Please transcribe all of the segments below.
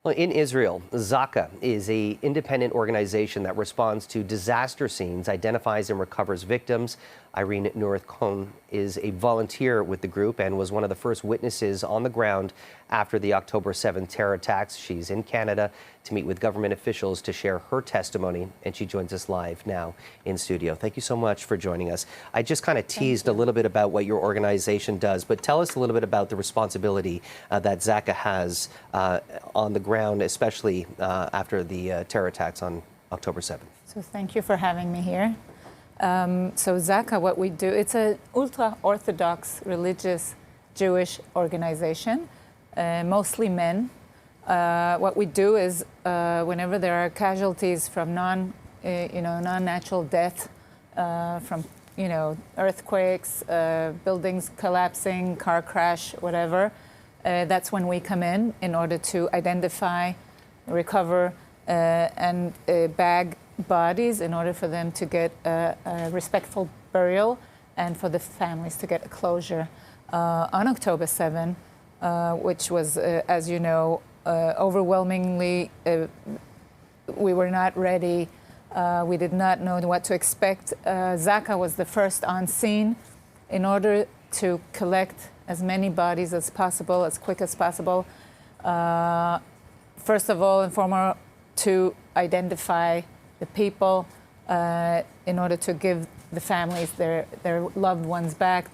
Well, in Israel, Zaka is an independent organization that responds to disaster scenes, identifies and recovers victims. Irene Nurith Cohn is a volunteer with the group and was one of the first witnesses on the ground after the October 7th terror attacks. She's in Canada to meet with government officials to share her testimony, and she joins us live now in studio. Thank you so much for joining us. I just kind of teased a little bit about what your organization does, but tell us a little bit about the responsibility that Zaka has on the ground, especially after the terror attacks on October 7th. So thank you for having me here. So Zaka, what we do, it's an ultra-Orthodox religious Jewish organization, mostly men. What we do is whenever there are casualties from non-natural death, from earthquakes, buildings collapsing, car crash, whatever, that's when we come in order to identify, recover, and bag bodies in order for them to get a respectful burial and for the families to get a closure. On October 7, which was, as you know, overwhelmingly, we were not ready. We did not know what to expect. Zaka was the first on scene in order to collect as many bodies as possible, as quick as possible. First of all and foremost, to identify the people in order to give the families their loved ones back,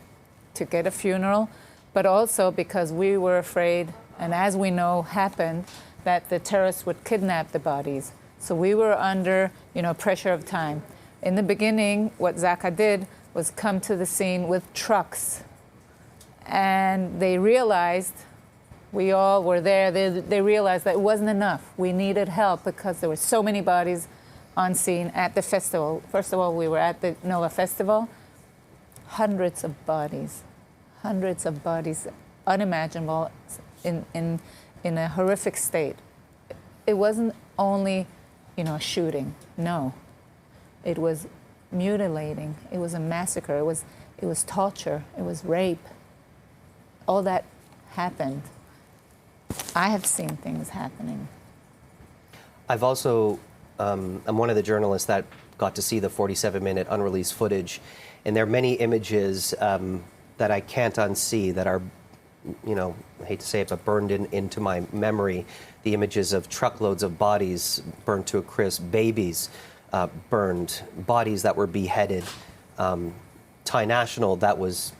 to get a funeral, but also because we were afraid, and as we know happened, that the terrorists would kidnap the bodies. So we were under pressure of time. In the beginning, what Zaka did was come to the scene with trucks, and they realized, we all were there, they realized that it wasn't enough. We needed help because there were so many bodies on scene at the festival. First of all, we were at the Noah Festival. Hundreds of bodies, unimaginable, in a horrific state. It wasn't only, shooting. No, it was mutilating. It was a massacre. It was torture. It was rape. All that happened. I have seen things happening. I've also I'm one of the journalists that got to see the 47-minute unreleased footage, and there are many images that I can't unsee that are, I hate to say it, but burned into my memory. The images of truckloads of bodies burned to a crisp, babies burned, bodies that were beheaded, Thai national that was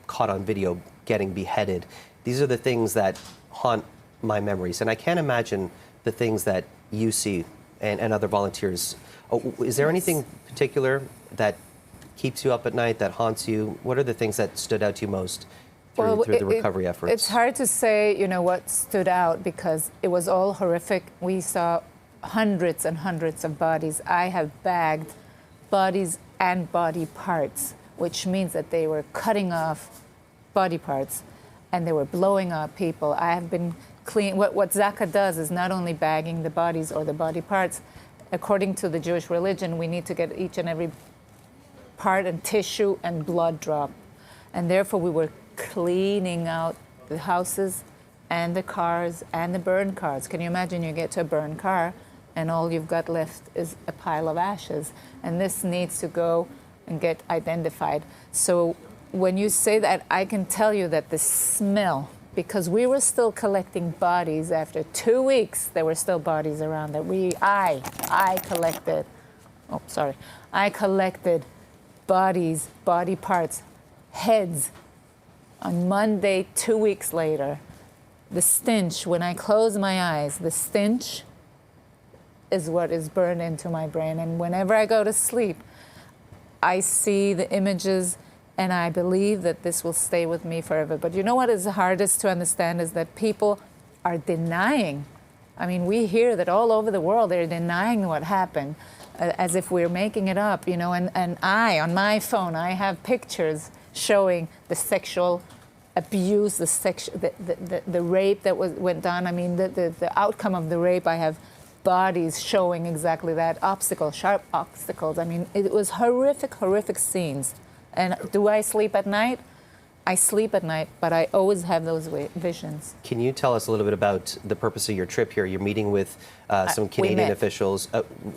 caught on video getting beheaded. These are the things that haunt my memories, and I can't imagine the things that you see and other volunteers. Is there anything particular that keeps you up at night, that haunts you? What are the things that stood out to you most through the recovery efforts? It's hard to say, what stood out, because it was all horrific. We saw hundreds and hundreds of bodies. I have bagged bodies and body parts, which means that they were cutting off body parts and they were blowing up people. I have been clean. What Zaka does is not only bagging the bodies or the body parts. According to the Jewish religion, we need to get each and every part and tissue and blood drop. And therefore, we were cleaning out the houses and the cars and the burned cars. Can you imagine you get to a burned car and all you've got left is a pile of ashes? And this needs to go and get identified. So when you say that, I can tell you that the smell, because we were still collecting bodies after 2 weeks, there were still bodies around that I collected. Oh, sorry. I collected bodies, body parts, heads. On Monday, 2 weeks later, the stench, when I close my eyes, the stench is what is burned into my brain. And whenever I go to sleep, I see the images, and I believe that this will stay with me forever. But you know what is the hardest to understand is that people are denying. I mean, we hear that all over the world they're denying what happened, as if we're making it up, And on my phone, I have pictures showing the sexual abuse, the rape that went down. I mean, the outcome of the rape. I have bodies showing exactly that, sharp obstacles. I mean, it was horrific, horrific scenes. And do I sleep at night? I sleep at night, but I always have those visions. Can you tell us a little bit about the purpose of your trip here? You're meeting with some Canadian officials.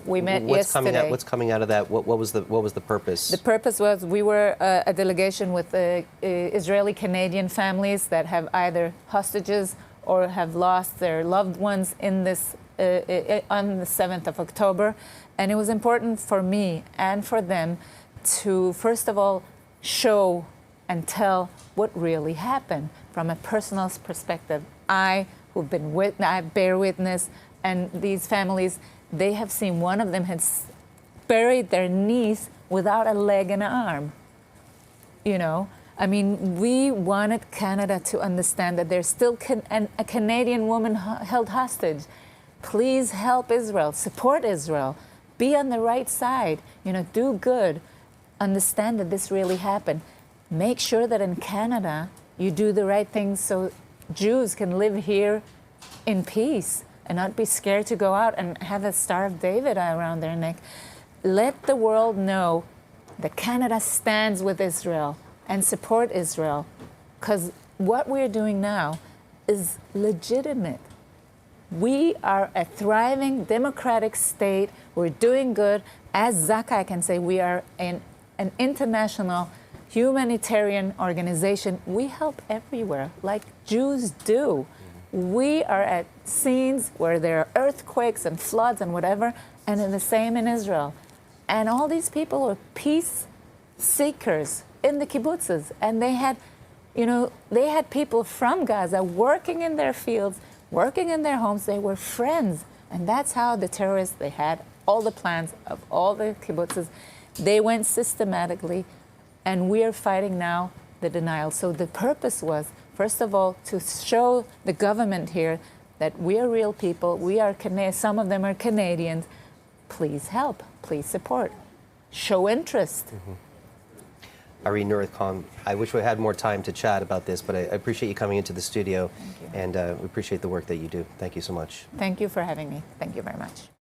We met yesterday. What's coming out of that? What was the purpose? The purpose was we were a delegation with Israeli-Canadian families that have either hostages or have lost their loved ones in this on the 7th of October. And it was important for me and for them to, first of all, show and tell what really happened from a personal perspective. I bear witness, and these families, they have seen one of them has buried their niece without a leg and an arm. You know, I mean, we wanted Canada to understand that there's still a Canadian woman held hostage. Please help Israel, support Israel, be on the right side, you know, do good, understand that this really happened. Make sure that in Canada you do the right things so Jews can live here in peace and not be scared to go out and have a Star of David around their neck. Let the world know that Canada stands with Israel and support Israel, because what we're doing now is legitimate. We are a thriving democratic state. We're doing good. As Zaka, I can say we are an international humanitarian organization. We help everywhere, like Jews do. We are at scenes where there are earthquakes and floods and whatever, and the same in Israel. And all these people are peace seekers in the kibbutzes, and they had people from Gaza working in their fields, working in their homes. They were friends, and that's how the terrorists, they had all the plans of all the kibbutzes. They went systematically, and we are fighting now the denial. So the purpose was, first of all, to show the government here that we are real people. We are some of them are Canadians. Please help. Please support. Show interest. Irene Nurith Cohn, I wish we had more time to chat about this, but I appreciate you coming into the studio. Thank you. And we appreciate the work that you do. Thank you so much. Thank you for having me. Thank you very much.